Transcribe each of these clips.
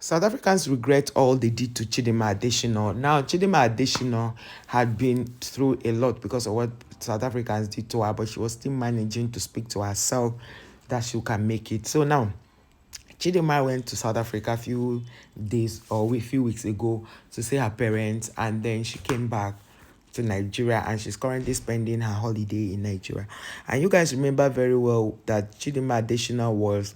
South Africans regret all they did to Chidinma Adetshina. Now, Chidinma Adetshina had been through a lot because of what South Africans did to her, but she was still managing to speak to herself that she can make it. So now, Chidinma went to South Africa a few days or a few weeks ago to see her parents, and then she came back to Nigeria, and she's currently spending her holiday in Nigeria. And you guys remember very well that Chidinma Adetshina was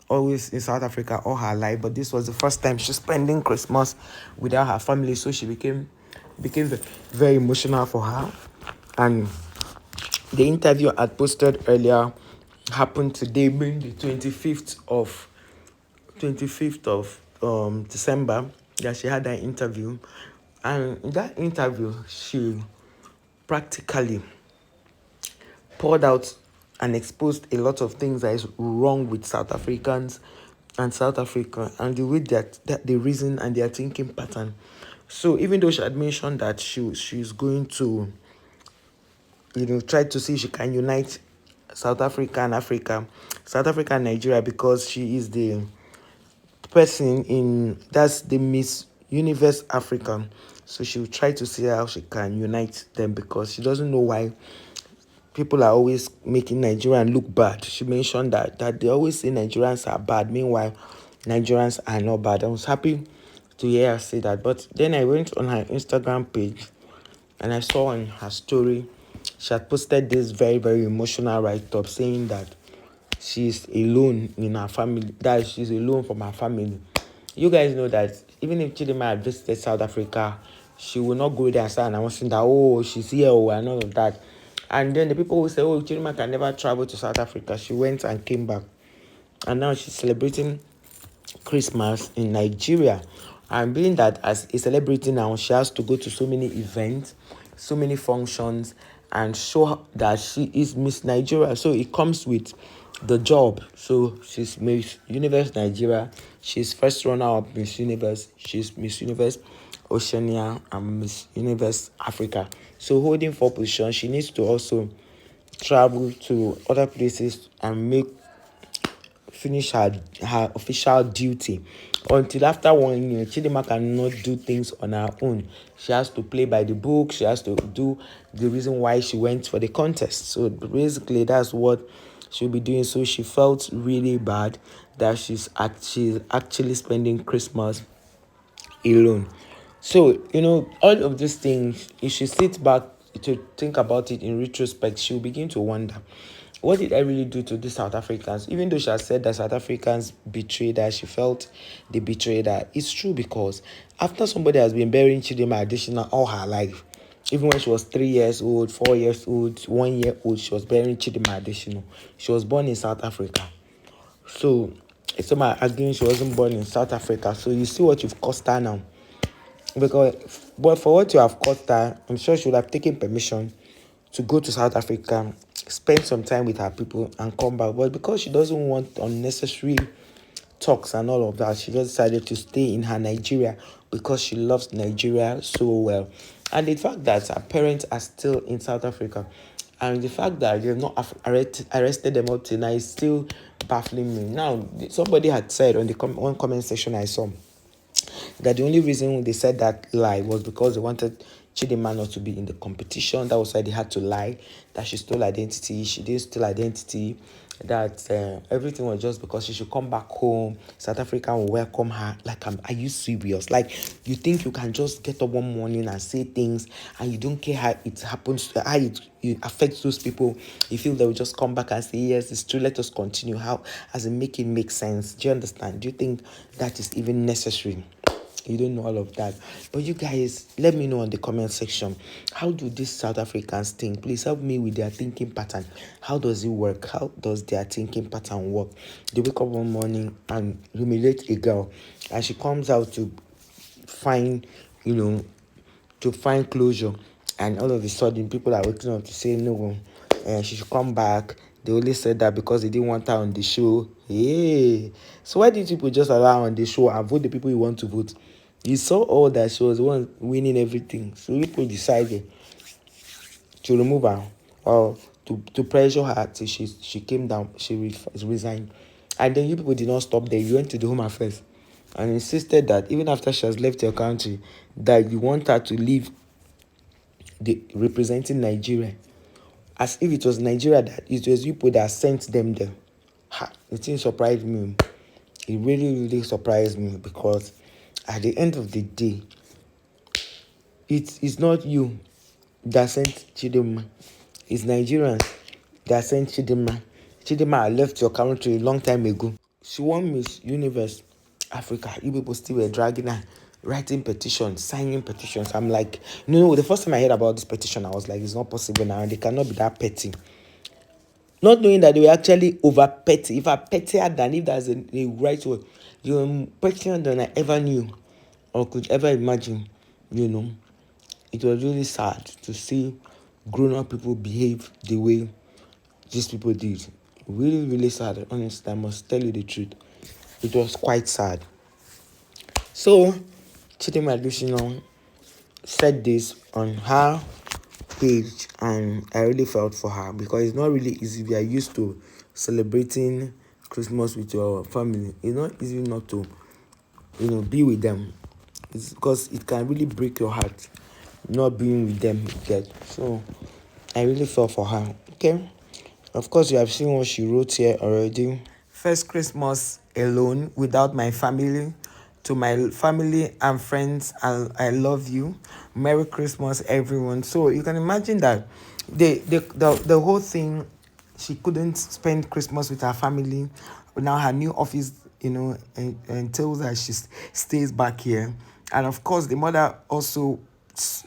always in South Africa all her life, but this was the first time she's spending Christmas without her family, so she became very emotional for her. And the interview I posted earlier happened today, being the 25th of December, that she had that interview. And in that interview, she practically poured out and exposed a lot of things that is wrong with South Africans and South Africa, and the way that they reason and their thinking pattern. So even though she had mentioned that she's going to, try to see if she can unite South Africa and Africa, South Africa and Nigeria, because she is the person in that's the Miss Universe Africa. So she will try to see how she can unite them, because she doesn't know why people are always making Nigerians look bad. She mentioned that they always say Nigerians are bad. Meanwhile, Nigerians are not bad. I was happy to hear her say that. But then I went on her Instagram page and I saw on her story, she had posted this very, very emotional write-up saying that she's alone in her family, that she's alone from her family. You guys know that even if Chidinma had visited South Africa, she will not go there and start announcing that, oh, she's here, and all of that. And then the people will say, oh, Chidinma can never travel to South Africa. She went and came back. And now she's celebrating Christmas in Nigeria. And being that as a celebrity now, she has to go to so many events, so many functions, and show that she is Miss Nigeria. So it comes with the job. So she's Miss Universe Nigeria. She's first runner-up Miss Universe. She's Miss Universe Oceania and Miss Universe Africa. So holding four positions, she needs to also travel to other places and finish her official duty. Until after 1 year, Chidinma cannot do things on her own. She has to play by the book. She has to do the reason why she went for the contest. So basically, that's what she'll be doing. So she felt really bad that she's actually spending Christmas alone. So, all of these things, if she sits back to think about it in retrospect, she'll begin to wonder, what did I really do to these South Africans? Even though she has said that South Africans betrayed her, she felt they betrayed her. It's true, because after somebody has been burying Chidinma Adetshina all her life, even when she was 3 years old, 4 years old, 1 year old, she was burying Chidinma Adetshina. She was born in South Africa. So, it's my arguing she wasn't born in South Africa. So you see what you've cost her now. Because, but for what you have cost her, I'm sure she would have taken permission to go to South Africa, spend some time with her people, and come back. But because she doesn't want unnecessary talks and all of that, she just decided to stay in her Nigeria, because she loves Nigeria so well. And the fact that her parents are still in South Africa, and the fact that they've not arrested them up till now, is still baffling me. Now, somebody had said on the one comment section I saw that the only reason they said that lie was because they wanted Chidinma not to be in the competition. That was why they had to lie, that she stole identity. She didn't steal identity. That everything was just because she should come back home. South Africa will welcome her. Like, are you serious? Like, you think you can just get up one morning and say things, and you don't care how it happens, how it affects those people? You feel they will just come back and say, yes, it's true, let us continue. How, as it make sense? Do you understand? Do you think that is even necessary? You don't know all of that. But you guys, let me know in the comment section, how do these South Africans think? Please help me with their thinking pattern. How does it work? How does their thinking pattern work? They wake up one morning and humiliate a girl, and she comes out to find, to find closure, and all of a sudden people are waking up to say no, she should come back. They only said that because they didn't want her on the show. Hey, so why did people just allow her on the show and vote the people you want to vote? You saw all that she was the one winning everything, so people decided to remove her, or to pressure her till she came down. She resigned, and then you people did not stop there. You went to the Home Affairs and insisted that even after she has left your country, that you want her to leave representing Nigeria, as if it was Nigeria, that it was people that sent them there. Ha, the thing surprised me. It really surprised me, because at the end of the day, it's not you that sent Chidinma. It's Nigerians that sent Chidinma. Chidinma left your country a long time ago. She won Miss Universe Africa. You people still were dragging her, writing petitions, signing petitions. I'm like, no, the first time I heard about this petition, I was like, it's not possible now. They cannot be that petty. Not knowing that they were actually over petty. If I pettier than, if there's a right word, you're pettier than I ever knew or could ever imagine. You know, it was really sad to see grown-up people behave the way these people did. Really sad. Honestly, I must tell you the truth. It was quite sad. So, Chidinma Adetshina said this on her page, and I really felt for her, because it's not really easy. We are used to celebrating Christmas with your family. It's not easy not to, be with them. It's because it can really break your heart not being with them yet. So I really felt for her. Okay. Of course, you have seen what she wrote here already. First Christmas alone without my family. To my family and friends, I love you. Merry Christmas, everyone. So you can imagine that the whole thing, she couldn't spend Christmas with her family. Now her new office, and tells her she stays back here. And of course, the mother also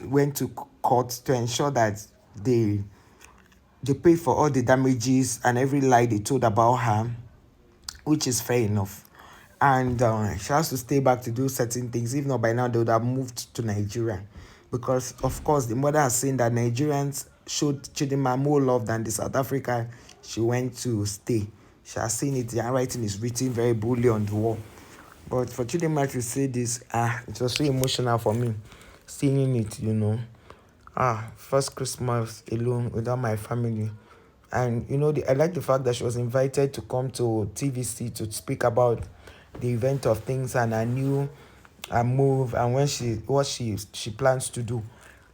went to court to ensure that they pay for all the damages and every lie they told about her, which is fair enough. And she has to stay back to do certain things. If not, by now they would have moved to Nigeria, because of course the mother has seen that Nigerians showed Chidinma more love than the South Africa she went to stay. She has seen it. The handwriting is written very boldly on the wall. But for Chidinma to say this, it was so emotional for me seeing it. First Christmas alone without my family. And I like the fact that she was invited to come to TVC to speak about the event of things and her new move, and what she plans to do.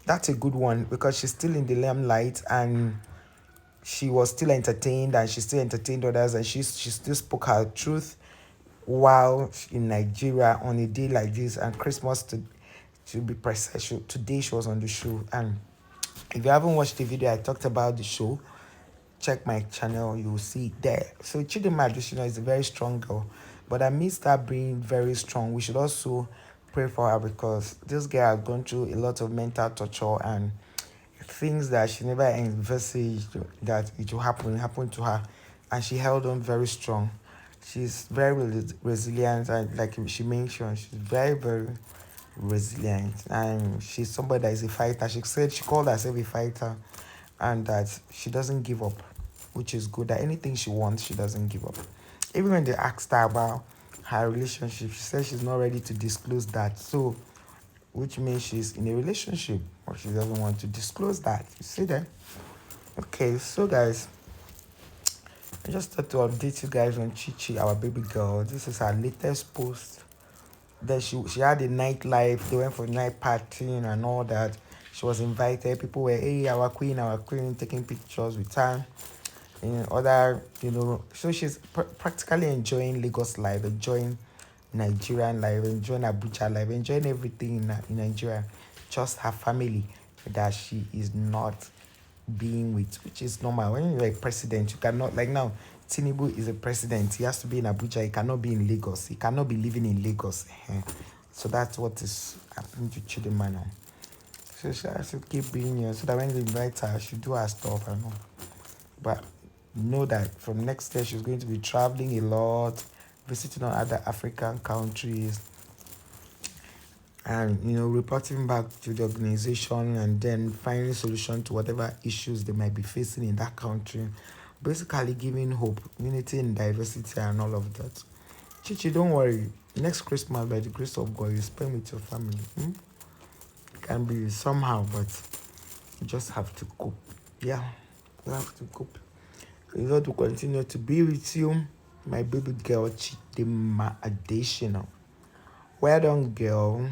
That's a good one, because she's still in the limelight, and she was still entertained, and she still entertained others, and she still spoke her truth while in Nigeria on a day like this. And Christmas, to be precise, today she was on the show. And if you haven't watched the video I talked about the show, check my channel, you will see it there. So Chidinma Adetshina is a very strong girl, but amidst her being very strong, we should also pray for her, because this girl has gone through a lot of mental torture, and things that she never envisaged that it will happen to her, and she held on very strong. She's very resilient, and like she mentioned, she's very resilient, and she's somebody that is a fighter. She said she called herself a fighter, and that she doesn't give up, which is good. That anything she wants, she doesn't give up. Even when they asked her about her relationship, she said she's not ready to disclose that. So, which means she's in a relationship, or she doesn't want to disclose that. You see that? Okay, so guys, I just thought to update you guys on Chichi, our baby girl. This is her latest post. Then she had a nightlife. They went for night partying and all that. She was invited. People were, hey, our queen, taking pictures with her. And other, so she's practically enjoying Lagos life, enjoying Nigerian life, enjoying Abuja life, enjoying everything in Nigeria. Just her family that she is not being with, which is normal. When you're a president, you cannot, like now, Tinubu is a president. He has to be in Abuja. He cannot be in Lagos. He cannot be living in Lagos. So that's what is happening to Chidinma now. So she has to keep being here, so that when they invite her, she do her stuff and all. But know that from next year, she's going to be traveling a lot, visiting on other African countries, and reporting back to the organization, and then finding solution to whatever issues they might be facing in that country. Basically giving hope, unity and diversity, and all of that. Chichi, don't worry. Next Christmas, by the grace of God, you spend with your family. It can be somehow, but you just have to cope. Yeah, you have to cope. The Lord will continue to be with you, my baby girl Chidinma Adetshina. Well done, girl.